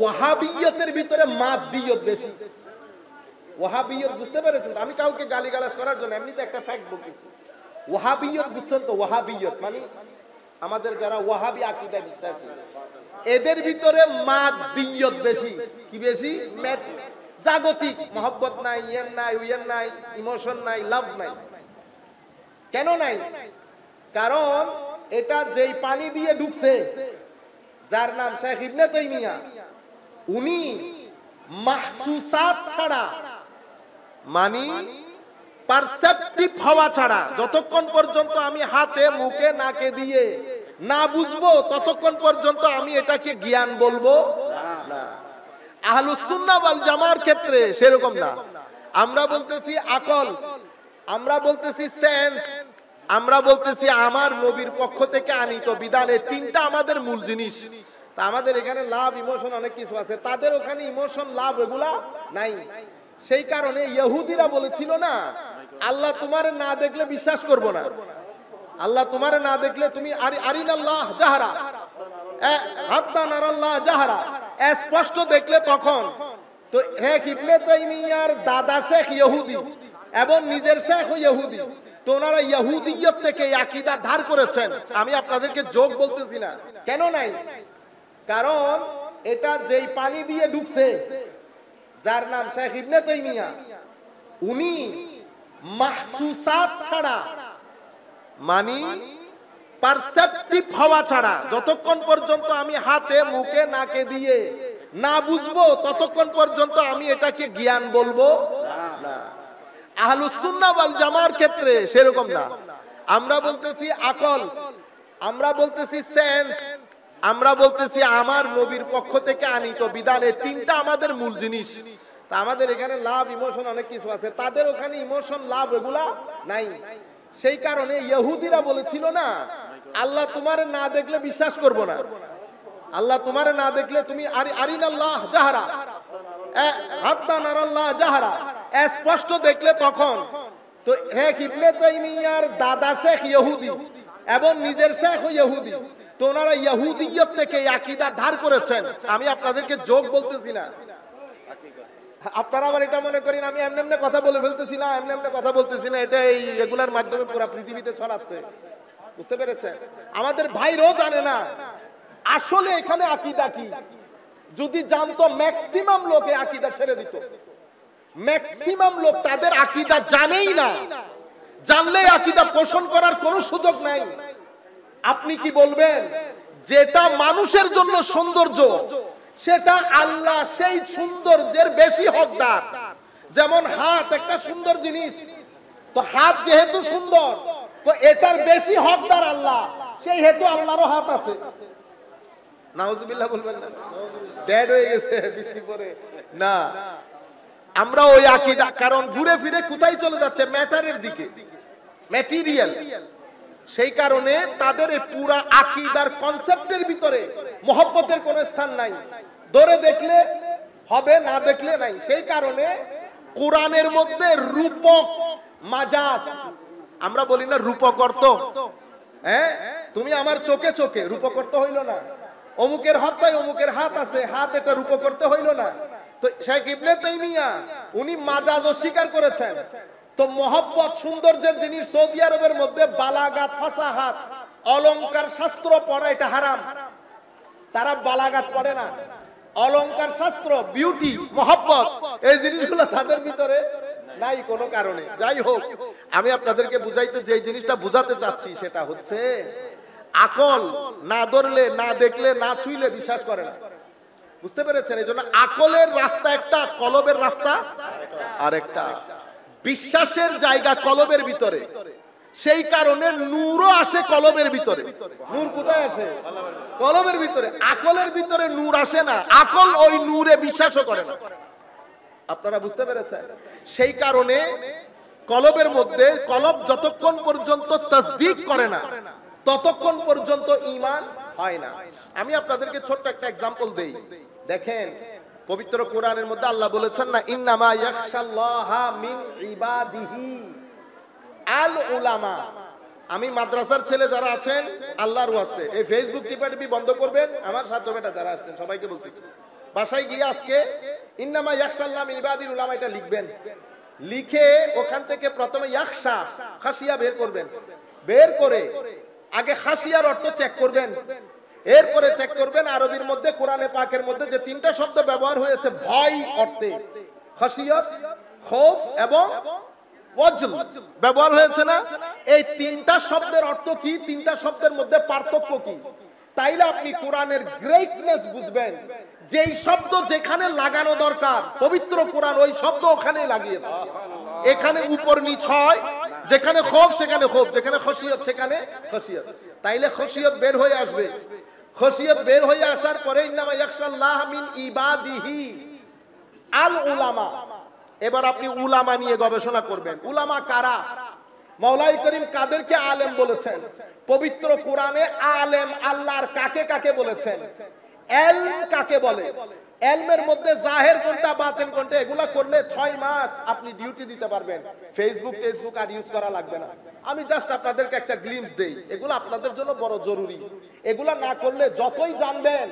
ওয়াহাবিয়তের ভিতরে মাদ্দিয়ত বেশি। ওয়াহাবিয়ত বুঝতে পেরেছেন? আমি কাউকে গালিগালাজ করার জন্য এমনিতে একটা ফ্যাক্ট বলতেছি। ওয়াহাবিয়ত বুঝছেন তো? ওয়াহাবিয়ত মানে আমাদের যারা ওয়াহাবি আকীদা বিশ্বাসী, এদের ভিতরে মাদ্দিয়ত বেশি। কি বেশি? জাগতিক মহব্বত নাই, ইয়ের নাই, উইয়ের নাই, ইমোশন নাই, লাভ নাই। কেন নাই? কারণ এটা যেই পানি দিয়ে ঢুকছে, যার নাম শেখ ইবনে তাইমিয়া, উনি মাহসুসাত ছাড়া মানে পারসেপটিভ হওয়া ছাড়া যতক্ষণ পর্যন্ত আমি হাতে মুখে নাকে দিয়ে না বুঝবো ততক্ষণ পর্যন্ত আমি এটাকে জ্ঞান বলবো না। আহলুস সুন্নাহ ওয়াল জামার ক্ষেত্রে সেরকম না। আমরা বলতেছি আকল, আমরা বলতেছি সেন্স, আমরা বলতেছি আমার নবীর পক্ষ থেকে আনিত বিধান। এই তিনটা আমাদের মূল জিনিস। তা আমাদের এখানে লাভ ইমোশন অনেক কিছু আছে, তাদের ওখানে ইমোশন লাভ এগুলা নাই। সেই কারণে ইহুদিরা বলেছিল না, আল্লাহ তোমারে না দেখলে বিশ্বাস করব না, আল্লাহ তোমারে না দেখলে তুমি আরিনাল্লাহ জাহারা হাত্তা নারাল্লাহ জাহারা, স্পষ্ট দেখলে তখন। তো শেখ ইবনে তাইমিয়ার দাদা শেখ ইহুদি এবং নিজের শেখ ইহুদি, তো ওনারা ইহুদিয়ত থেকে আকীদা ধার করেছেন। আমি আপনাদেরকে যোগ বলতেছি না। কেন নাই? কারণ এটা যেই পানি দিয়ে ঢুকছে, যার নাম শেখ ইবনে তাইমিয়া, উনি মাহসুসাত ছাড়া মানে পারসেপটিভ হওয়া ছাড়া যতক্ষণ পর্যন্ত আমি হাতে মুখে নাকে দিয়ে না বুঝবো ততক্ষণ পর্যন্ত আমি এটাকে জ্ঞান বলবো না। আহলুস সুন্নাহ ওয়াল জামার ক্ষেত্রে সেরকম না। আমরা বলতেছি আকল, আমরা বলতেছি সেন্স, আমরা বলতেছি আমার নবীর পক্ষ থেকে আনিত বিধান। এই তিনটা আমাদের মূল জিনিস। তা আমাদের এখানে লাভ ইমোশন অনেক কিছু আছে, তাদের ওখানে ইমোশন লাভ এগুলা নাই। সেই কারণে ইহুদিরা বলেছিল না, আল্লাহ তোমারে না দেখলে বিশ্বাস করব না, আল্লাহ তোমারে না দেখলে তুমি আরিনাল্লাহ জাহারা হাত্তা নারাল্লাহ জাহারা, স্পষ্ট দেখলে তখন। তো শেখ ইবনে তাইমিয়ার দাদা শেখ ইহুদি এবং নিজের শেখ ইহুদি, তো ওনারা ইহুদিয়ত থেকে আকীদা ধার করেছেন। আমি আপনাদেরকে যোগ বলতেছি না। আপনারা আবার এটা মনে করেন আমি এমনি এমনি কথা বলে ফেলতেছি না, এমনি এমনি কথা বলতেছি না, এটা এই রেগুলার মাধ্যমে পুরো পৃথিবীতে ছড়াচ্ছে। বুঝতে পেরেছেন? আমাদের ভাইরাও জানে না আসলে এখানে আকীদা কি। যদি জানতো ম্যাক্সিমাম লোক এই আকীদা ছেড়ে দিত। ম্যাক্সিমাম লোক তাদের আকীদা জানেই না, জানলে আকীদা পোষণ করার কোনো সুযোগ নাই। আপনি কি বলবেন? যেটা মানুষের জন্য সৌন্দর্য সেটা আল্লাহ সেই সৌন্দর্যের বেশি হকদার। যেমন হাত একটা সুন্দর জিনিস, তো হাত যেহেতু সুন্দর তো এটার বেশি হকদার আল্লাহ, সেই হেতু আল্লাহরও হাত আছে। নাউজুবিল্লাহ বলবেন না? ড্যাড হয়ে গেছে বৃষ্টি পরে না। আমরা ওই আকীদা, কারণ ঘুরে ফিরে কোথায় চলে যাচ্ছে? ম্যাটারের দিকে, ম্যাটেরিয়াল। সেই কারণে তাদের এই পুরা আকীদার কনসেপ্টের ভিতরে মহব্বতের কোনো স্থান নাই। ধরে দেখলে হবে, না দেখলে নাই। সেই কারণে কোরআনের মধ্যে রূপক মাজাজ, আমরা বলি না রূপক অর্থ, হ্যাঁ তুমি আমার চোখে চোখে, রূপক অর্থ হইল না। অমুকের হাতটাই অমুকের হাত আছে, হাত এটা রূপক করতে হইল না। তো শেখ ইবনে তাইমিয়া উনি মাজাজ অস্বীকার করেছেন। তো মহব্বত সৌন্দর্যের জিনিস সৌদি আরবের মধ্যে বালাগাত, ফাসাহাত, অলংকার শাস্ত্র পড়া এটা হারাম। তারা বালাগাত পড়ে না, অলংকার শাস্ত্র, বিউটি, মহব্বত এই জিনিসগুলো তাদের ভিতরে নাই কোনো কারণে। যাই হোক, আমি আপনাদেরকে বুঝাইতে যে জিনিসটা বুঝাতে চাচ্ছি সেটা হচ্ছে আকল না ধরলে, না দেখলে, না ছুঁইলে বিশ্বাস করে না। বুঝতে পেরেছেন? এই জন্য আকলের রাস্তা একটা, কলবের রাস্তা আরেকটা। বিশ্বাসের জায়গা কলবের ভিতরে, সেই কারণে নূরও আসে কলবের ভিতরে। নূর কোথায় আসে? কলবের ভিতরে। আকলের ভিতরে নূর আসে না, আকল ওই নূরে বিশ্বাসও করে না। আপনারা বুঝতে পেরেছেন? সেই কারণে কলবের মধ্যে, কলব যতক্ষণ পর্যন্ত তাসদীক করে না ততক্ষণ পর্যন্ত ঈমান হয় না। আমি আপনাদেরকে ছোট্ট একটা एग्जांपल দেই। দেখেন পবিত্র কোরআনের মধ্যে আল্লাহ বলেছেন না, ইন্নামা ইয়াখশাল্লাহা মিন ইবাদিহি আল উলামা। আমি মাদ্রাসার ছেলে যারা আছেন আল্লাহর ওয়াস্তে এই ফেসবুক টিপাটিপি বন্ধ করবেন। আমার সাথে বেটা যারা আছেন সবাইকে বলতেছি বাসায় গিয়ে আজকে ইন্নামা ইয়াখশাল্লাহ মিন ইবাদিল উলামা এটা লিখবেন, লিখে ওখান থেকে প্রথমে ইয়াখশা খাসিয়া বের করবেন, বের করে আগে খাসিয়ার অর্থ চেক করবেন, এরপরে চেক করবেন আরবির মধ্যে কোরআনে পাকের মধ্যে যে তিনটা শব্দ ব্যবহার হয়েছে ভয় অর্থে, খাসিয়াত, খৌফ এবং ওয়াজল ব্যবহার হয়েছে না, এই তিনটা শব্দের অর্থ কি, তিনটা শব্দের মধ্যে পার্থক্য কি, তাইলে আপনি কোরআনের গ্রেটনেস বুঝবেন। যেই শব্দ যেখানে লাগানো দরকার পবিত্র কোরআন ওই শব্দ ওখানে লাগিয়েছে। এখানে উপর নিচ হয়, যেখানে খৌফ সেখানে খৌফ, যেখানে খসিয়ত সেখানে খসিয়ত, তাইলে খসিয়ত বের হয়ে আসবে। খসিয়ত বের হয়ে আসার পরে ইন্নামা ইয়াখশাল্লাহ মিন ইবাদিহি আল উলামা। এবার আপনি উলামা নিয়ে গবেষণা করবেন। উলামা কারা? মাওলাই করিম কাদেরকে আলেম বলেছেন? পবিত্র কোরআনে আলেম আল্লাহর কাকে কাকে বলেছেন? এলম কাকে বলে? এলমের মধ্যে জাহের কোনটা বাতিন কোনটা, এগুলা করলে 6 মাস আপনি ডিউটি দিতে পারবেন। ফেসবুক আর ইউজ করা লাগবে না। আমি জাস্ট আপনাদেরকে একটা গ্লিমস দেই, এগুলো আপনাদের জন্য বড় জরুরি। এগুলা না করলে যতই জানবেন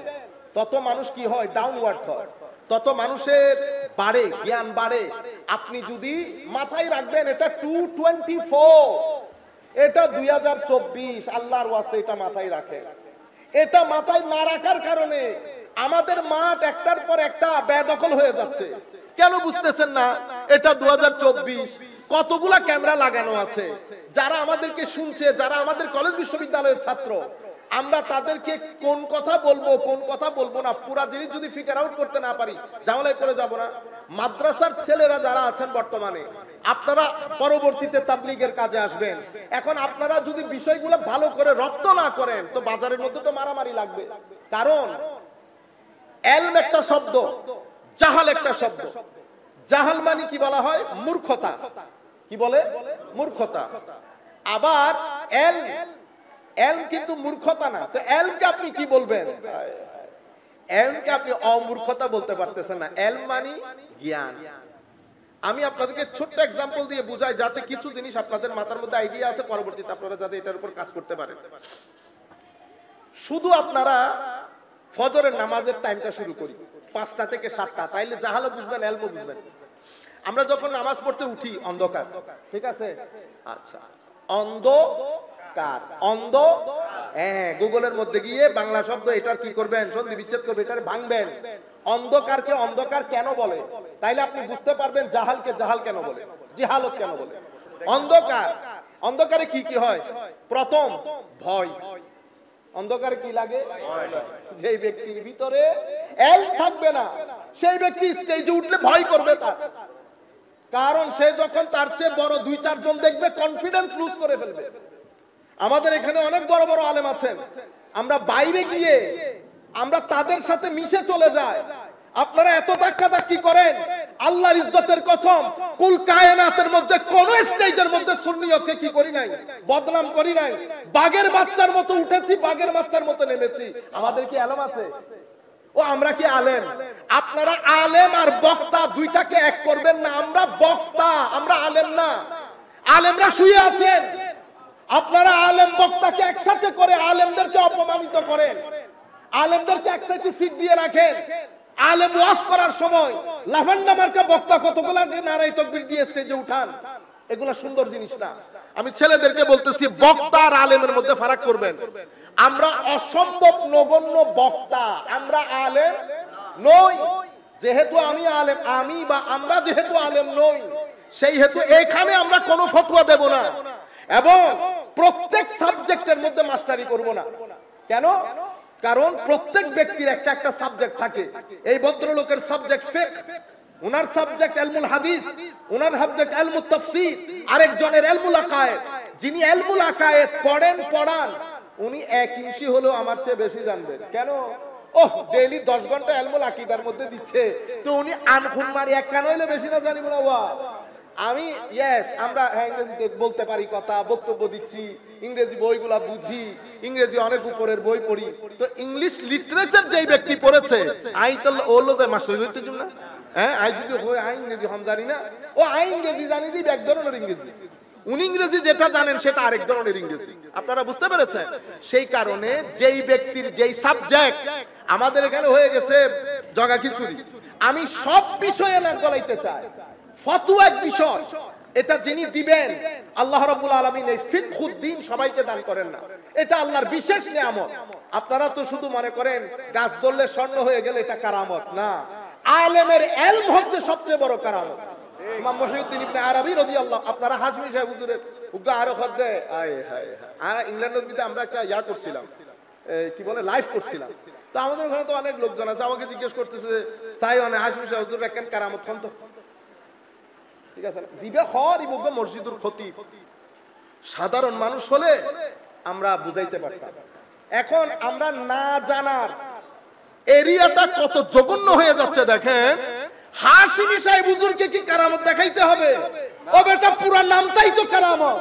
তত মানুষ কি হয়, ডাউনওয়ার্ড হয়, তত মানুষের বাড়ে, জ্ঞান বাড়ে। আপনি যদি মাথায় রাখবেন এটা 224, এটা 2024, আল্লাহর ওয়াস্তে এটা মাথায় রাখেন। এটা মাথায় না রাখার কারণে আমাদের মাঠ একটার পর একটা বেদখল হয়ে যাচ্ছে। কেন বুঝতেছেন না? এটা 2024, কতগুলা ক্যামেরা লাগানো আছে। যারা আমাদেরকে শুনছে, যারা আমাদের কলেজ বিশ্ববিদ্যালয়ের ছাত্র, আমরা তাদেরকে কোন কথা বলবো কোন কথা বলবো না পুরা জিনিস যদি ফিগার আউট করতে না পারি ঝামেলায় পড়ে যাব না। মাদ্রাসার ছেলেরা যারা আছেন বর্তমানে, আপনারা পরবর্তীতে তাবলীগের কাজে আসবেন। এখন আপনারা যদি বিষয়গুলো ভালো করে রপ্ত না করেন তো বাজারের মধ্যে তো মারামারি লাগবে। কারণ এলম একটা শব্দ, জাহাল একটা শব্দ। জাহাল মানে কি বলা হয়? মূর্খতা। কি বলে? মূর্খতা। আবার এলম কিন্তু মূর্খতা না। তো এলমকে আপনি কি বলবেন? এলমকে আপনি অমূর্খতা বলতে পারতেছেন না। এলম মানে জ্ঞান। আমি আপনাদেরকে ছোট্ট এক্সাম্পল দিয়ে বুঝাই যাতে কিছু জিনিস আপনাদের মাথার মধ্যে আইডিয়া আছে, পরবর্তীতে আপনারা যাতে এটার উপর কাজ করতে পারেন। শুধু আপনারা ফজরের নামাজের টাইমটা শুরু করি 5টা থেকে 7টা, তাইলে জাহালও বুঝবেন, এলমও বুঝবেন। আমরা যখন নামাজ পড়তে উঠি অন্ধকার, ঠিক আছে? আচ্ছা, অন্ধকার, অন্ধ, হ্যাঁ, গুগলের মধ্যে গিয়ে বাংলা শব্দ এটার কি করবেন, সন্ধি বিচ্ছেদ করবে, এটার ভাঙবেন। অন্ধকারকে অন্ধকার কেন বলে, তাইলে আপনি বুঝতে পারবেন জাহালকে জাহাল কেন বলে, জিহালত কেন বলে। অন্ধকার, অন্ধকারে কি কি হয়? প্রথম ভয়। অন্ধকারে কি লাগে? যে ব্যক্তির ভিতরে এলম থাকবে না সেই ব্যক্তি স্টেজে উঠলে ভয় করবে তার, কারণ সে যখন তার চেয়ে বড় 2-4 জন দেখবে কনফিডেন্স লুজ করে ফেলবে। আমাদের এখানে অনেক বড় বড় আলেম আছেন, আমরা বাইরে গিয়ে আমরা তাদের সাথে মিশে চলে যাই। আপনারা এত ধাক্কাধাক্কি করেন, আল্লাহর ইজ্জতের কসম কুল কায়নাতের মধ্যে কোন স্টেজের মধ্যে সুন্নিয়তকে কি করি নাই, বদনাম করি নাই। বাঘের বাচ্চার মতো উঠেছি, বাঘের বাচ্চার মতো নেমেছি। আমাদের কি আলেম আছে? ও আমরা কি আলেম? আপনারা আলেম আর বক্তা দুইটাকে এক করবেন না। আমরা বক্তা, আমরা আলেম না। আলেমরা শুয়ে আছেন, আপনারা আলেম বক্তাকে একসাথে করে আলেমদেরকে অপমানিত করেন, আলেমদেরকে একসাথে সিট দিয়ে রাখেন। আলেম ওয়াজ করার সময় লাফান্ডা মার্কা বক্তা কতগুলা নারাই তাকবীর দিয়ে স্টেজে উঠান, এগুলা সুন্দর জিনিস না। আমি ছেলেদেরকে বলতেছি বক্তা আর আলেমের মধ্যে ফারাক করবেন। আমরা অসম্ভব নগণ্য বক্তা, আমরা আলেম নই। যেহেতু আমি আলেম, আমি বা আমরা যেহেতু আলেম নই, সেই হেতু এখানে আমরা কোনো ফতোয়া দেব না এবং প্রত্যেক সাবজেক্টের মধ্যে মাস্টারি করব না। কেন? কারণ প্রত্যেক ব্যক্তির একটা একটা সাবজেক্ট থাকে। এই ভদ্রলোকের সাবজেক্ট ফিকহ, উনার সাবজেক্ট ইলমুল হাদিস, উনার সাবজেক্ট ইলমুত তাফসীর, আরেকজনের ইলমুল আকায়েদ। যিনি ইলমুল আকায়েদ পড়ান উনি 1 ইঞ্চি হলেও আমার চেয়ে বেশি জানবেন। কেন? ওহ, ডেইলি 10 ঘন্টা ইলমুল আকীদার মধ্যে দিচ্ছে, তো উনি আনখুন মারি এক কান হইলে বেশি না জানি না। আমি আমরা ইংরেজিতে বলতে পারি, কথা বক্তব্য দিচ্ছি, ইংরেজি বইগুলা বুঝি, ইংরেজি অনেক উপরের বই পড়ি। তো ইংলিশ লিটারেচার যেই ব্যক্তি পড়েছে, আই তো ওলো যে মাস্টার হইতে জন্য না, হ্যাঁ, আই যদি হয় আই ইংরেজি হম জানি না, ও আই ইংরেজি জানি দিই এক ধরনের ইংরেজি। উনি ইংরেজি যেটা জানেন সেটা আরেক ধরনের ইংরেজি। আপনারা বুঝতে পেরেছেন? সেই কারণে যেই ব্যক্তির যেই সাবজেক্ট, আমাদের এখানে হয়ে গেছে জগা খিচুড়ি। আমি সব বিষয়ে নাক গলাইতে চাই, ফতোয়া এক বিষয়, এটা যিনি দিবেন আল্লাহ রাব্বুল আলামিন এই ফিকহুদ্দিন সবাইকে দান করেন না, এটা আল্লাহর বিশেষ নিয়ামত। আপনারা তো শুধু মনে করেন গাছ ধরলে স্বর্ণ হয়ে গেলে এটা কারামত না, আলেমের ইলম হচ্ছে সবচেয়ে বড় কারামত। ইমাম মুহিউদ্দিন ইবনে আরবি রাদিয়াল্লাহু, আপনারা হাজমি সাহেব হুজুরের উগ্র আরো খদ্দে আয় হায় আর ইংল্যান্ডের ভিতরে আমরা একটা ইয়া করছিলাম, কি বলে লাইভ করছিলাম। তো আমাদের ওখানে তো অনেক লোকজন আছে, আমাকে জিজ্ঞেস করতেছে চাই অনেক হাজমি সাহেব হুজুর একখান কারামত খান তো, ঠিক আছে জিবে হর ইবুগ মসজিদুল খতিব। সাধারণ মানুষ হলে আমরা বুঝাইতে পারতাম। এখন আমরা না জানার এরিয়াটা কত জঘন্য হয়ে যাচ্ছে দেখেন। হাশিমি সাহেব হুজুরকে কি কারামত দেখাইতে হবে? ও বেটা পুরো নামটাই তো কারামত।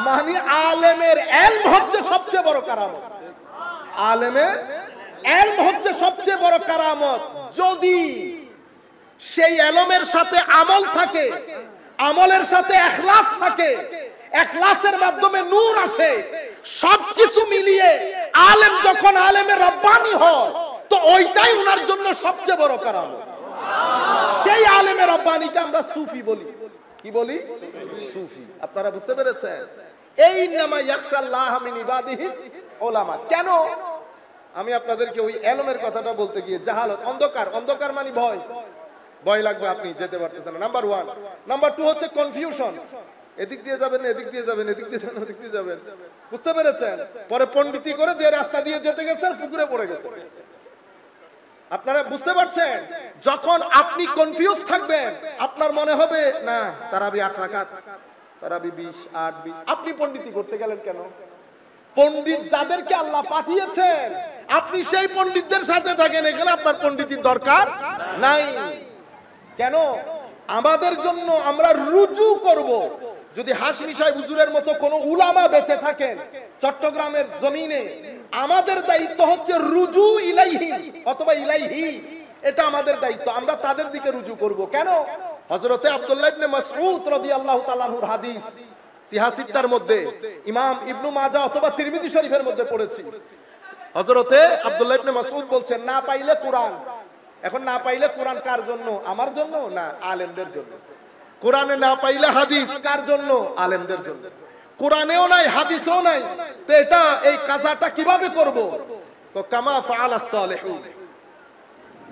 মানে আলেমের ইলম হচ্ছে সবচেয়ে বড় কারামত, আলেমের ইলম হচ্ছে সবচেয়ে বড় কারামত। যদি সেই ইলমের সাথে আমল থাকে, আমলের সাথে ইখলাস থাকে, ইখলাসের মাধ্যমে নূর আসে, সবকিছু মিলিয়ে আলেম যখন আলেমে রব্বানি হয় তো ওইটাই ওনার জন্য সবচেয়ে বড় কারামত। সেই আলেমে রব্বানিকে আমরা সুফি বলি। কি বলি? সুফি। আপনারা বুঝতে পেরেছেন? এই নামা ইয়াখশাল্লাহ মিন ইবাদিহি উলামা। কেন আমি আপনাদেরকে ওই ইলমের কথাটা বলতে গিয়ে জাহালত, অন্ধকার, অন্ধকার মানে ভয়, ভয় লাগবে, আপনি যেতে পারতেছেন না, নাম্বার 1। নাম্বার 2 হচ্ছে কনফিউশন, এদিক দিয়ে যাবেন, এদিক দিয়ে যাবেন, এদিক দিয়ে যাবেন, ওদিক দিয়ে যাবেন। বুঝতে পেরেছেন? পরে পণ্ডিতি করে যে রাস্তা দিয়ে যেতে গেছেন পুকুরে পড়ে গেছে। আপনারা বুঝতে পারছেন? যখন আপনি কনফিউজ থাকবেন, আপনার মনে হবে না তারাবি 8 রাকাত, তারাবি 20, 8, 20, আপনি পণ্ডিতি করতে গেলেন কেন? পণ্ডিত যাদেরকে আল্লাহ পাঠিয়েছেন আপনি সেই পণ্ডিতদের সাথে থাকেন, এখানে আপনার পণ্ডিতির দরকার নাই। কেন? আমাদের জন্য আমরা রুজু করব। যদি হাশমি সাহেব হুজুরের মতো কোন উলামা বেঁচে থাকেন চট্টগ্রামের জমিনে, আমাদের দায়িত্ব হচ্ছে রুজু ইলাইহি অথবা ইলাইহি, এটা আমাদের দায়িত্ব, আমরা তাদের দিকে রুজু করব। কেন? হযরতে আব্দুল্লাহ ইবনে মাসউদ রাদিয়াল্লাহু তাআলা আনহুর হাদিস সিহাসিত্তার মধ্যে, ইমাম ইবনু মাজাহ অথবা তিরমিজি শরীফের মধ্যে পড়েছি। হযরতে আব্দুল্লাহ ইবনে মাসউদ বলছেন, না পাইলে কোরআন। এখন না পাইলে কোরআন কার জন্য? আমার জন্য না, আলেমদের জন্য। কোরআনে না পাইলে হাদিস কার জন্য? আলেমদের জন্য। কোরআনেও নাই, হাদিসেও নাই, তো এটা এই কাজাটা কিভাবে করব? তো কামা ফাআলাস সালিহুন,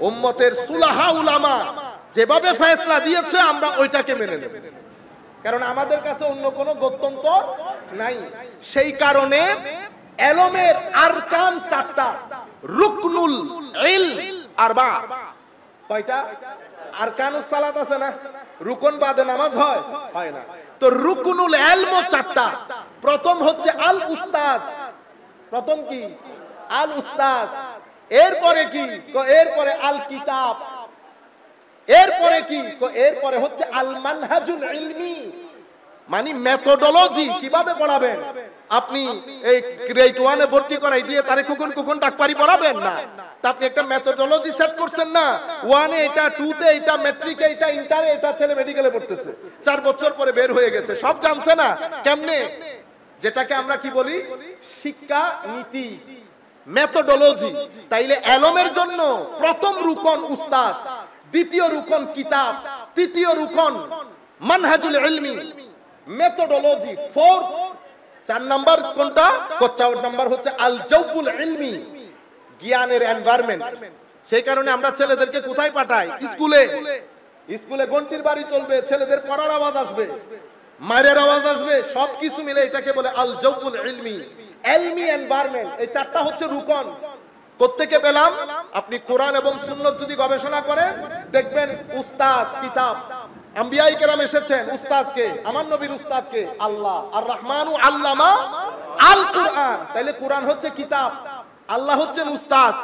উম্মতের সুলাহা উলামা যেভাবে ফয়সালা দিয়েছে আমরা ওইটাকে মেনে নেব, কারণ আমাদের কাছে অন্য কোনো গত্যন্তর নাই। সেই কারণে ইলমের আরকান 4টা, রুকনুল ইলম আরবা। কয়টা? আরকানুস সালাত আছে না, রুকন বাদে নামাজ হয়? হয় না। তো রুকনুল ইলম 4টা। প্রথম হচ্ছে আল উস্তাজ। প্রথম কি? আল উস্তাজ। এরপরে কি? এরপরে আল কিতাব। এরপরে কি? এরপরে হচ্ছে আল মানহাজুল ইলমি, মানে মেথোডোলজি, কিভাবে পড়াবেন। আপনি এই গ্রেড 1 এ ভর্তি করাই দিয়ে তারে কুকুন কুকুন ডাকপারি পড়াবেন না, তা আপনি একটা মেথোডোলজি সেট করছেন না, 1 এ এটা, 2 তে এটা, ম্যাট্রিকে এটা, ইন্টারে এটা, ছেলে মেডিকেলে পড়তেছে, 4 বছর পরে বের হয়ে গেছে, সব জানছে না। কেমনে? যেটাকে আমরা কি বলি? শিক্ষা নীতি, মেথোডোলজি। তাইলে ইলমের জন্য প্রথম রুকন উস্তাদ, দ্বিতীয় রুকন কিতাব, তৃতীয় রুকন মানহাজুল ইলমি, মেথোডোলজি। 4 নাম্বার কোনটা? 4 নাম্বার হচ্ছে আল জাওবুল ইলমি, জ্ঞানের এনভায়রনমেন্ট। সেই কারণে আমরা ছেলেদেরকে কোথায় পাঠাই? স্কুলে। স্কুলে ঘন্টির বাড়ি চলবে, ছেলেদের পড়ার আওয়াজ আসবে, মায়ের আওয়াজ আসবে, সবকিছু মিলে এটাকে বলে আল জাওবুল ইলমি, ইলমি এনভায়রনমেন্ট। এই 4টা হচ্ছে রুকন। কোত্থেকে পেলাম? আপনি কোরআন এবং সুন্নাত যদি গবেষণা করেন দেখবেন উস্তাদ, কিতাব, আম্বিয়ায়ে কেরাম এসেছেন। উস্তাদকে, আমার নবীর উস্তাদকে আল্লাহ, আর রহমানু আল্লামা আল কুরআন। তাইলে কোরআন হচ্ছে কিতাব, আল্লাহ হচ্ছেন উস্তাদ।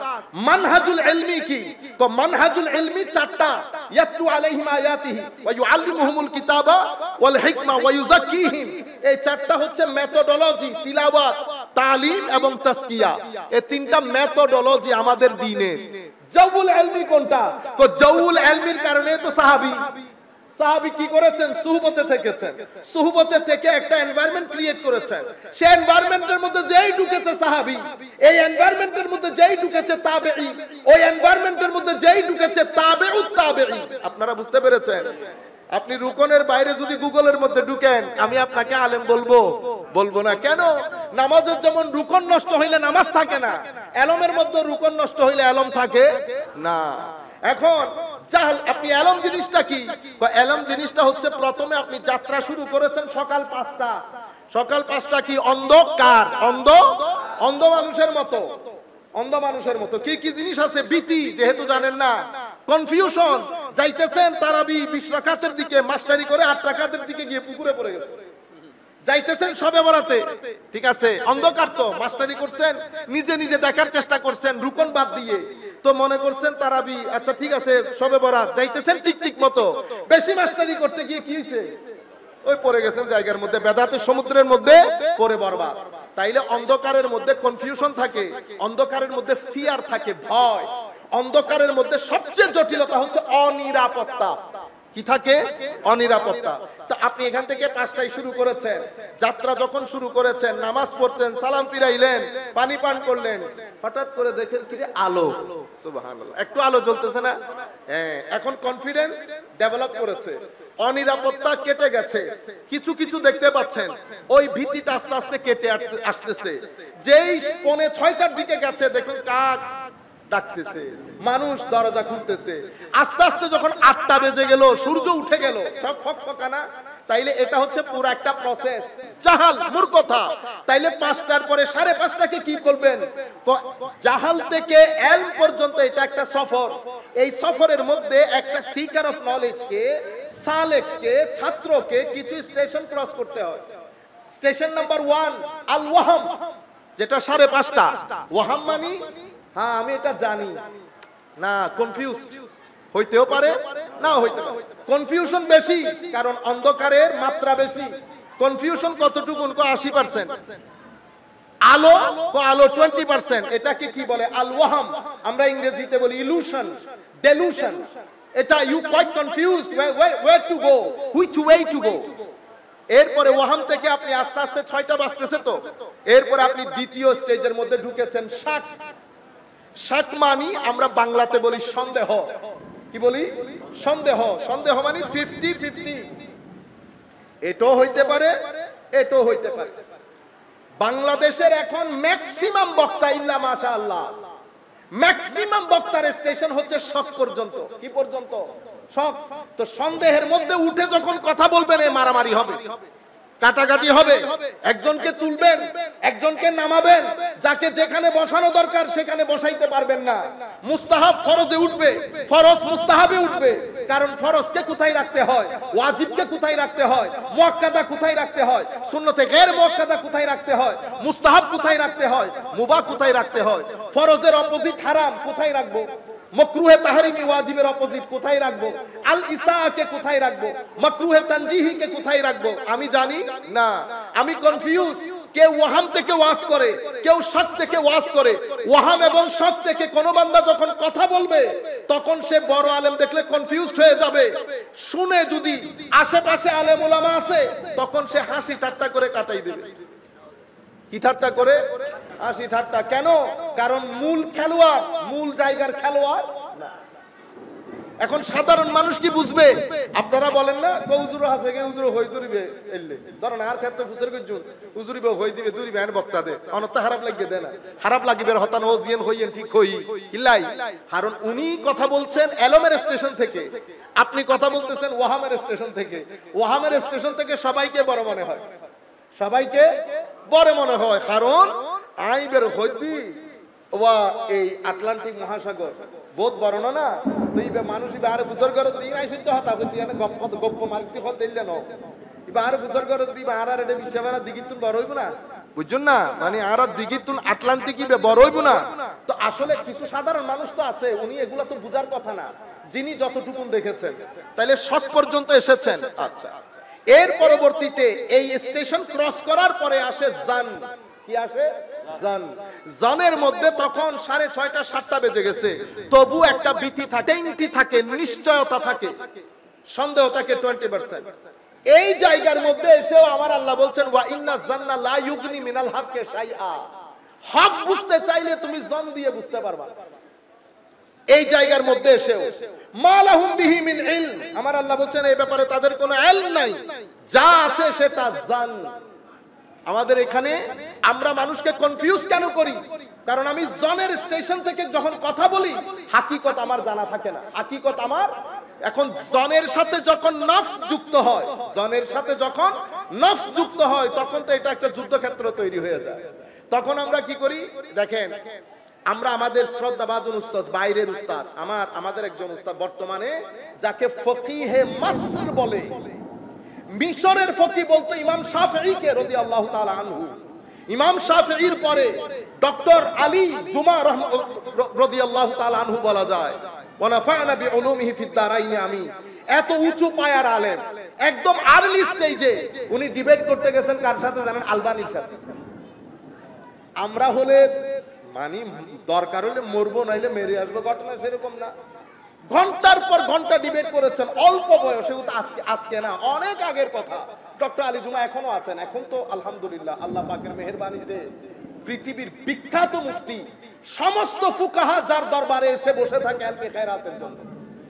মানহাজুল ইলমি কি? তো মানহাজুল ইলমি 4টা, ইয়াতলু আলাইহিম আয়াতিহি ওয়া ইউআল্লিমুহুমুল কিতাবা ওয়াল হিকমা ওয়া ইউযাক্কিহিম। এই 4টা হচ্ছে মেথোডোলজি, তিলাওয়াত, তালিম এবং তাসকিয়া। এই 3টা মেথোডোলজি আমাদের দ্বীনের। জাওবুল ইলমি কোনটা? তো জাওবুল ইলমির কারণে তো সাহাবী সাহাবী কি করেছেন? সুহবতে থেকেছেন, সুহবতে থেকে একটা এনভায়রনমেন্ট ক্রিয়েট করেছেন। সেই এনভায়রনমেন্টের মধ্যে যেই ঢুকেছে সাহাবী, এই এনভায়রনমেন্টের মধ্যে যেই ঢুকেছে তাবেঈ, ওই এনভায়রনমেন্টের মধ্যে যেই ঢুকেছে তাবেউত তাবেঈ। আপনারা বুঝতে পেরেছেন? আপনি রুকনের বাইরে যদি গুগলের মধ্যে ঢুকেন, আমি আপনাকে আলেম বলবো না। কেন? নামাজের যেমন রুকন নষ্ট হইলে নামাজ থাকে না, এলমের মধ্যে রুকন নষ্ট হইলে এলম থাকে না। এখন জাহল, আপনি এলম জিনিসটা কি? এলম জিনিসটা হচ্ছে প্রথমে আপনি যাত্রা শুরু করেছেন সকাল 5টা। সকাল 5টা কি? অন্ধকার, অন্ধ মানুষের মতো, অন্ধ মানুষের মতো। কি কি জিনিস আছে? ভীতি, যেহেতু জানেন না, কনফিউশন। যাইতেছেন তারাবি 20 রাকাতের দিকে, মাস্টারি করে 8 রাকাতের দিকে গিয়ে পুকুরে পড়ে গেছে। যাইতেছেন শবে বরাতে, ঠিক আছে, অন্ধকার তো, মাস্টারি করছেন, নিজে নিজে দেখার চেষ্টা করছেন রুকন বাদ দিয়ে, তো মনে করছেন তারাবি, আচ্ছা ঠিক আছে শবে বরাত, যাইতেছেন টিকটিক মতো, বেশি মাস্টারি করতে গিয়ে কি হইছে? ওই পড়ে গেছেন জায়গার মধ্যে, বেদাতের সমুদ্রের মধ্যে পড়ে বরবাদ। তাইলে অন্ধকারের মধ্যে কনফিউশন থাকে, অন্ধকারের মধ্যে ফিয়ার থাকে, ভয়। অন্ধকারের মধ্যে সবচেয়ে জটিলতা হচ্ছে অনিরাপত্তা। কি থাকে? অনিরাপত্তা। তো আপনি এখান থেকে 5টায় শুরু করেছেন, যাত্রা যখন শুরু করেছেন, নামাজ পড়ছেন, সালাম ফিরাইলেন, পানি পান করলেন, হঠাৎ করে দেখেন কি রে, আলো। সুবহানাল্লাহ, একটু আলো জ্বলতেছে না? হ্যাঁ, এখন কনফিডেন্স ডেভেলপ করেছে, অনিরাপত্তা কেটে গেছে, কিছু কিছু দেখতে পাচ্ছেন, ওই ভীতিটা আস্তে আস্তে কেটে আসতেছে। যেই 5:45টার দিকে গেছে, দেখুন কাক ডাকতেছে, মানুষ দরজা খুলতেছে। আস্তে আস্তে যখন 8টা বেজে গেল, সূর্য উঠে গেল, সব ফকফকানা। তাইলে এটা হচ্ছে পুরো একটা প্রসেস, জাহাল, মূর্খতা। তাইলে 5টার পরে 5:30টাকে কি করবেন? জাহাল থেকে এলম পর্যন্ত এটা একটা সফর। এই সফরের মধ্যে একটা সিকার অফ নলেজকে, সালেককে, ছাত্রকে কিছু স্টেশন ক্রস করতে হয়। স্টেশন নাম্বার 1 আল ওয়াহাম, যেটা 5:30টা। ওয়াহাম মানে, হ্যাঁ আমি এটা জানি না, কনফিউজড হইতেও পারে, না হইতে পারে। কনফিউশন বেশি, কারণ অন্ধকারের মাত্রা বেশি। কনফিউশন কতটুকু? 80%। আলো, আলো 20%। এটাকে কি বলে? আল ওয়াহাম। আমরা ইংরেজিতে বলি ইলুশন, ডেলুশন। এটা you quite confused where to go, which way to go। এরপরে ওয়াহাম থেকে আপনি আস্তে আস্তে 6টা বাজতেছে তো, এরপরে আপনি দ্বিতীয় স্টেজের মধ্যে ঢুকেছেন, শাক। শাক মানি আমরা বাংলাতে বলি সন্দেহ। কি বলি? সন্দেহ। সন্দেহ মানে 50-50, এটাও হইতে পারে, এটাও হইতে পারে। বাংলাদেশের এখন ম্যাক্সিমাম বক্তা, ইল্লা মাশাআল্লাহ, ম্যাক্সিমাম বক্তার স্টেশন হচ্ছে শক পর্যন্ত। কি পর্যন্ত? শক। তো সন্দেহের মধ্যে উঠে যখন কথা বলবেন, এ মারামারি হবে, কাটাকাটি হবে, একজনকে তুলবেন, একজনকে নামাবেন, যাকে যেখানে বসানো দরকার সেখানে বসাইতে পারবেন না। মুস্তাহাব ফরজে উঠবে, ফরজ মুস্তাহাবে উঠবে, কারণ ফরজকে কোথায় রাখতে হয়, ওয়াজিবকে কোথায় রাখতে হয়, মুআক্কাদা কোথায় রাখতে হয়, সুন্নতে গैर মুআক্কাদা কোথায় রাখতে হয়, মুস্তাহাব কোথায় রাখতে হয়, মুবাহ কোথায় রাখতে হয়, ফরজের অপোজিট হারাম কোথায় রাখবো, মাকরুহে তাহরিমি ওয়াজিবের অপোজিট কোথায় রাখবো, আল ইসাকে কোথায় রাখবো, মাকরুহে তানজিহিকে কোথায় রাখবো, আমি জানি না, আমি কনফিউজ। কেউ ওয়াহাম থেকে ওয়াজ করে, কেউ শক থেকে ওয়াজ করে। ওয়াহাম এবং শক থেকে কোন বান্দা যখন কথা বলবে, তখন সে বড় আলেম দেখলে কনফিউজড হয়ে যাবে। শুনে যদি আশেপাশে আলেম ওলামা আছে, তখন সে হাসি ঠাট্টা করে কাটাই দেবে। কি ঠাট্টা করে? হাসি ঠাট্টা। কেন? কারণ মূল খেলোয়াড়, মূল জায়গার খেলোয়াড় না। এখন সাধারণ মানুষ কি বুঝবে? আপনারা বলেন না হুজুর আছে কে, হুজুর হই দরিবে এলে, ধরেন আর ক্ষেত্রে ফুসের কইছুন হুজুরিবে হই দিবে দরিবে আন বক্তা দে, অনত খারাপ লাগবে দেয় না, খারাপ লাগিবে হতান ও জিয়েন হইয়েন ঠিক হই কিলাই। কারণ উনি কথা বলছেন এলমের স্টেশন থেকে, আপনি কথা বলতেছেন ওয়াহামের স্টেশন থেকে। ওয়াহামের স্টেশন থেকে সবাইকে বড় মনে হয়, সবাইকে বড় মনে হয়, কারণ আইবের হইতি ওয়া এই আটলান্টিক মহাসাগর বহুত বড় না, তুইবে মানুষই বারে বুঝর করে দিই নাই শুদ্ধ হতা কইতি না, গপ্প মারতি হত দিল না, বারে বুঝর করে দিই বাহার এডে বিশ্ববারা দিগিতুন বড় হইব না, বুঝছেন না? মানে আর দিগিতুন আটলান্টিকই বড় হইব না। তো আসলে কিছু সাধারণ মানুষ তো আছে, উনি এগুলা তো বুঝার কথা না, যিনি যতটুকুন দেখেছেন, তাইলে শক পর্যন্ত এসেছেন। আচ্ছা, এর পরবর্তীতে এই স্টেশন ক্রস করার পরে আসে জান। কি আসে? জান। জানের মধ্যে তখন 6:30 7টা বেজে গেছে, তবু একটা ভীতি থাকে, থাকে, নিশ্চয়তা থাকে। সন্দেহ থাকে 20%। এই জায়গার মধ্যে এসেও আমার আল্লাহ বলছেন ওয়া ইন্না জান্না লা ইউগনি মিনাল হককে শাইআ, হক বুঝতে চাইলে তুমি জন দিয়ে বুঝতে পারবা। এই জায়গার মধ্যে এসেও মা লাহুম বিহি মিন ইলম, আমার আল্লাহ বলছেন এই ব্যাপারে তাদের কোনো ইলম নাই, যা আছে সেটা জান। আমাদের এখানে আমরা মানুষকে কনফিউজ কেন করি? কারণ আমি জনের স্টেশন থেকে যখন কথা বলি হাকিকত আমার জানা থাকে না। হাকিকত আমার এখন জনের সাথে যখন নফস যুক্ত হয়, জনের সাথে যখন নফস যুক্ত হয় তখন তো এটা একটা যুদ্ধক্ষেত্র তৈরি হয়ে যায়। তখন আমরা কি করি দেখেন, আমরা আমাদের শ্রদ্ধাভাজন উস্তাদ, বাইরের উস্তাদ, আমাদের একজন উস্তাদ বর্তমানে যাকে ফকিহে মাসর বলে, মিশরের ফকি বলতো ইমাম শাফিঈকে রাদিয়াল্লাহু তাআলা আনহু। ইমাম শাফিঈর পরে ডক্টর আলী জুমা রাদিয়াল্লাহু তাআলা আনহু বলা যায়। ওয়া নাফা'না বিউলুমিহি ফিদ দারাইনি আমিন। এত উঁচু পায়ার আলেম, একদম আর্লি স্টেজে উনি ডিবেট করতে গেছেন কার সাথে জানেন? আলবানির সাথে। আমরা হলে মানি দরকার হলে মরবো, নাইলে মেরে আসবো, ঘটনা সেরকম না। ঘন্টার পর ঘন্টা ডিবেট করেছেন অল্প বয়সে, আজকে না, অনেক আগের কথা। ডক্টর আলী জুমা এখনো আছেন। এখন তো আলহামদুলিল্লাহ আল্লাহ পাকের মেহেরবানিতে পৃথিবীর বিখ্যাত মুফতি, সমস্ত ফুকাহা যার দরবারে এসে বসে থাকে আলমে খায়রাতের জন্য,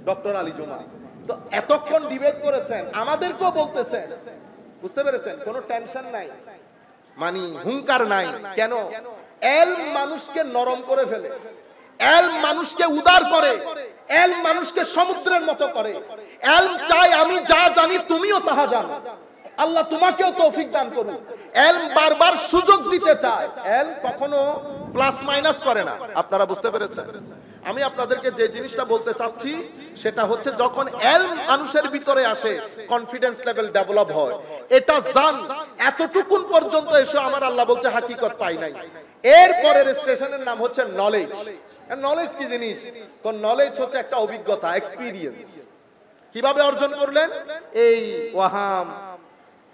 ডক্টর আলী জুমা। তো এতক্ষণ ডিবেট করেছেন, আমাদেরকেও বলতেছেন, বুঝতে পেরেছেন? কোনো টেনশন নাই, মানি হুঙ্কার নাই। কেন? এলম মানুষকে নরম করে ফেলে, এলম মানুষকে উদার করে, এলম মানুষকে সমুদ্রের মতো করে। এলম চাই আমি যা জানি তুমিও তাহা জানো, আল্লাহ তোমাকেও তৌফিক দান করুন। এলম বারবার সুযোগ দিতে চায়, এলম কখনো প্লাস মাইনাস করে না। আপনারা বুঝতে পেরেছেন? আমি আপনাদেরকে যে জিনিসটা বলতে চাচ্ছি সেটা হচ্ছে, যখন এলম মানুষের ভিতরে আসে কনফিডেন্স লেভেল ডেভেলপ হয়। এটা জান এতটুকুন পর্যন্ত এসে আমার আল্লাহ বলছে হাকিকত পাই নাই। এর পরের স্টেশনের নাম হচ্ছে নলেজ। নলেজ কি জিনিস? কোন নলেজ হচ্ছে একটা অভিজ্ঞতা, এক্সপেরিয়েন্স। কিভাবে অর্জন করলেন? এই ওয়াহাম,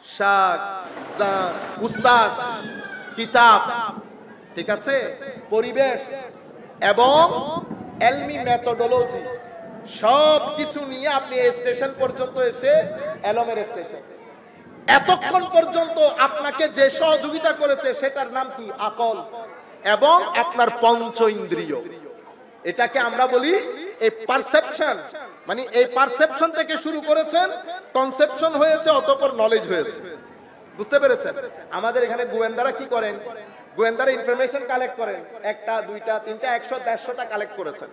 শাক, জান, উস্তাদ, কিতাব, ঠিক আছে, পরিবেশ এবং এলমি মেথোডোলজি, সব কিছু নিয়ে আপনি এই স্টেশন পর্যন্ত এসে এলমের স্টেশন। এতক্ষণ পর্যন্ত আপনাকে যে সহযোগিতা করেছে সেটার নাম কি? আকল এবং আপনার পঞ্চ ইন্দ্রিয়। এটাকে আমরা বলি এই পারসেপশন। মানে এই পারসেপশন থেকে শুরু করেছেন, কনসেপশন হয়েছে, অতঃপর নলেজ হয়েছে। বুঝতে পেরেছেন? আমাদের এখানে গোয়েন্দারা কি করেন? গোয়েন্দারা ইনফরমেশন কালেক্ট করেন, একটা, দুইটা, তিনটা, 100, 150টা কালেক্ট করেছেন।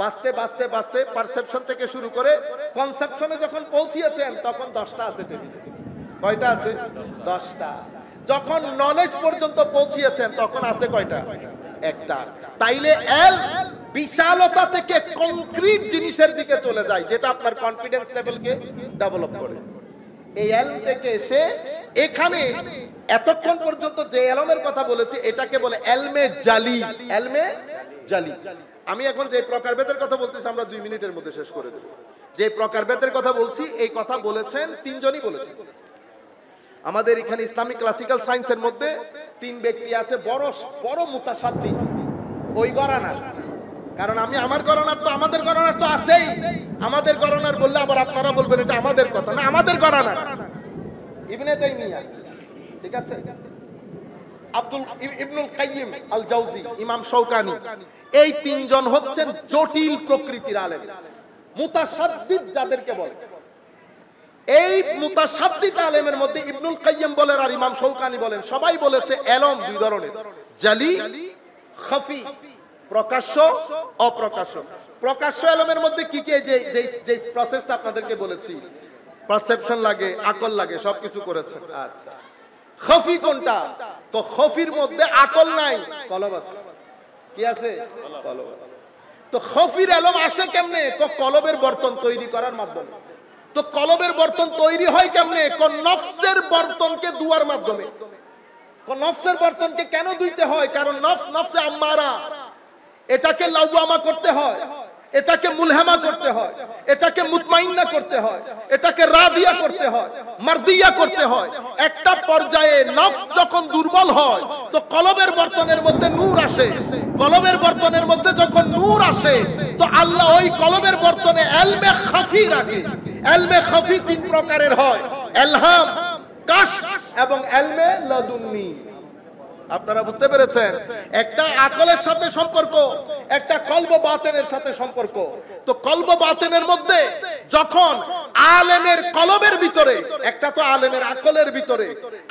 বাঁচতে বাঁচতে বাঁচতে পারসেপশন থেকে শুরু করে কনসেপশনে যখন পৌঁছিয়েছেন তখন 10টা আছে টেবিলে। কয়টা আছে? 10টা। যখন নলেজ পর্যন্ত পৌঁছিয়েছেন তখন আছে কয়টা? একটা। তাইলে এল বিশালতা থেকে কংক্রিট জিনিসের দিকে চলে যায়, যেটা আপনার কনফিডেন্স লেভেলকে ডেভেলপ করে। এই এলম থেকে এসে এখানে এতক্ষণ পর্যন্ত যে এলমের কথা বলেছি এটাকে বলে এলমে জালি। এলমে জালি। আমি এখন যে প্রকারভেদের কথা বলতেছি আমরা 2 মিনিটের মধ্যে শেষ করে দেব। যে প্রকারভেদের কথা বলছি এই কথা বলেছেন 3 জনই বলেছেন। আমাদের এখানে ইসলামিক ক্লাসিক্যাল সায়েন্সের মধ্যে 3 ব্যক্তি আছে বড় বড় মুতাসাদ্দিদ, ওই গরানা। কারণ আমি আমার গরানার তো আমাদের গরানার তো আছেই। আমাদের গরানার বললে আবার আপনারা বলবেন এটা আমাদের কথা না, আমাদের গরানা ইবনে তাইমিয়া, ঠিক আছে, ইবনুল কাইয়িম আল জাওজি, ইমাম শৌকানি। এই 3 জন হচ্ছেন জটিল প্রকৃতির আলেম, মুতাসাদ্দিদ যাদেরকে বলে। এই মুতাসাদ্দিদ আলেমের মধ্যে ইবনুল কাইয়িম বলেন আর ইমাম শৌকানি বলেন, সবাই বলেছে এলম 2 ধরনের, জালি, খাফি, প্রকাশ্য, অপ্রকাশ্য। প্রকাশ্য এলমের মধ্যে কি কি? যে প্রসেসটা আপনাদেরকে বলেছি, পারসেপশন লাগে, আকল লাগে, সবকিছু করেছেন। আচ্ছা, খাফি কোনটা? তো খাফির মধ্যে আকল নাই, কলব আছে। কি আছে? কলব আছে। তো খাফির এলম আসে কেমনে? কলবের বর্তন তৈরি করার মাধ্যমে। তো কলবের বর্তন তৈরি হয় কেমনে? নফসের বর্তনকে দুয়ার মাধ্যমে। নফসের বর্তনকে কেন ধুইতে হয়? কারণ নফস নফসে আম্মারা, এটাকে লাওয়ামা করতে হয়। এটাকে মুলহামা করতে হয়, এটাকে মুতমাইন্না করতে হয়, এটাকে রাদিয়া করতে হয়, মারদিয়া করতে হয়। একটা পর্যায়ে নফস যখন দুর্বল হয় তো কলবের বর্তনের মধ্যে নূর আসে। কলবের বর্তনের মধ্যে যখন নূর আসে তো আল্লাহ ওই কলবের বর্তনে ইলমে খাফি রাখে। ইলমে খাফি তিন প্রকারের হয়, ইলহাম, কাশফ এবং ইলমে লাদুন্নি। আপনারা বুঝতে পেরেছেন? একটা আকলের সাথে সম্পর্ক, একটা কলব বাতিনের সাথে সম্পর্ক। তো কলব বাতিনের মধ্যে যখন আলেমের কলবের ভিতরে, একটা তো আলেমের আকলের ভিতরে,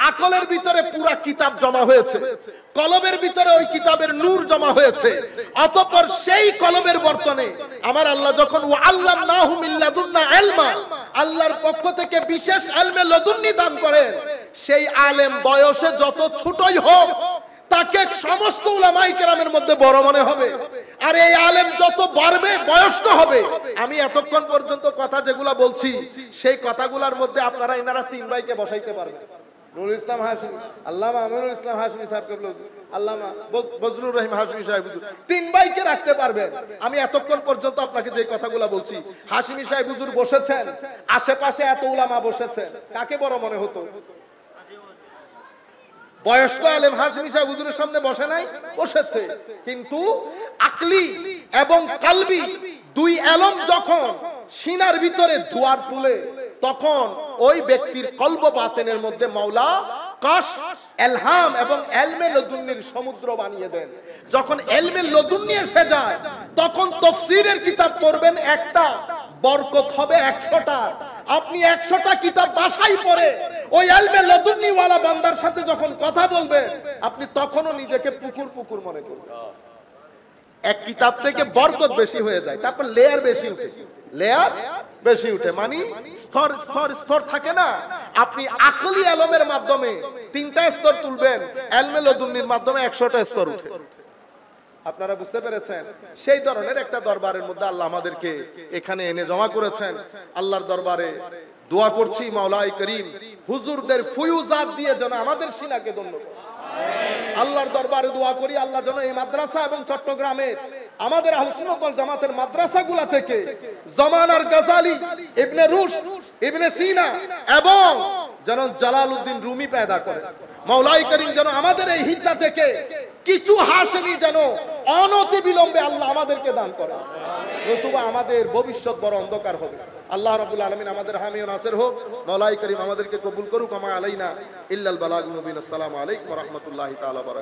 আকলের ভিতরে পুরা কিতাব জমা হয়েছে, কলবের ভিতরে ওই কিতাবের নূর জমা হয়েছে। অতঃপর সেই কলবের বর্তনে আমার আল্লাহ যখন ওয়াল্লামনাহু মিন লাদুন্না ইলমা, আল্লাহর পক্ষ থেকে বিশেষ ইলমে লাদুন্নি দান করেন, সেই আলেম বয়সে যত ছোটই হোক তাকে সমস্ত উলামায়ে কেরামের মধ্যে বড় মনে হবে। আর এই আলেম যত বাড়বে, বয়স্ক হবে, আমি এতক্ষণ পর্যন্ত কথা যেগুলা বলছি সেই কথাগুলোর মধ্যে আপনারা এনারা তিন ভাইকে বসাইতে পারবেন। নুরুল ইসলাম হাশমি, আল্লামা আমিনুল ইসলাম হাশমি সাহেব কেবল, আল্লামা বজলুর রহিম হাশমি সাহেব হুজুর, তিন ভাইকে রাখতে পারবেন। আমি এতক্ষণ পর্যন্ত আপনাকে যে কথাগুলো বলছি, হাশমি সাহেব হুজুর বসেছেন, আশেপাশে এত উলামা বসেছেন, কাকে বড় মনে হতো? বয়স্ক আলেম হাশমি সাহেব হুজুরের সামনে বসে নাই? বসেছে। কিন্তু আকলি এবং কালবি দুই এলম যখন সিনার ভিতরে জোয়ার তুলে, তখন ওই ব্যক্তির কলব বাতিনের মধ্যে মাওলা কাশফ, ইলহাম এবং ইলমে লাদুন্নির সমুদ্র বানিয়ে দেন। যখন ইলমে লাদুন্নি এসে যায় তখন তাফসীরের কিতাব পড়বেন একটা, বরকত হবে 100টা। আপনি 100টা কিতাব বাসায় পড়ে ওই ইলমে লাদুন্নি ওয়ালা বান্দার সাথে যখন কথা বলবেন, আপনি তখনও নিজেকে পুকুর পুকুর মনে করবেন। এক কিতাব থেকে বরকত বেশি হয়ে যায়, তারপর লেয়ার বেশি উঠে, লেয়ার বেশি উঠে, মানে স্তর স্তর স্তর থাকে না। আপনি আকলি ইলমের মাধ্যমে 3টা স্তর তুলবেন, ইলমে লাদুন্নির মাধ্যমে 100টা স্তর উঠে। আপনারা বুঝতে পেরেছেন? সেই ধরনের একটা দরবারের মধ্যে আল্লাহ আমাদেরকে এখানে এনে জমা করেছেন। আল্লাহর দরবারে দোয়া করছি মাওলাই করিম হুজুরদের ফুয়ুজাত দিয়ে যেন আমাদের সিনাকে ধন্য করে। আল্লাহর দরবারে দোয়া করি আল্লাহ যেন এই মাদ্রাসা এবং চট্টগ্রামের আমাদের আহলে সুন্নাত ওয়াল জামাতের মাদ্রাসাগুলা থেকে জামানার গাজালি, ইবনে রুশদ, ইবনে সিনা এবং যেন জালালউদ্দিন রুমি পয়দা করে। মাওলাই করিম যেন আমাদের এই হিদ্দা থেকে কিছু হাশেমি যেন অনতি বিলম্বে আল্লাহ আমাদেরকে দান করে, নতুবা আমাদের ভবিষ্যৎ বড় অন্ধকার হবে। আল্লাহ রাব্বুল আলামিন আমাদের হামি ও নাসির হোক। মাওলাই করিম আমাদেরকে কবুল করুক। আমা আলাইনা ইল্লাল বালাগুল মুবিন। আসসালামু আলাইকুম ওয়া রাহমাতুল্লাহি তাআলা ওয়া বারাকাতুহু।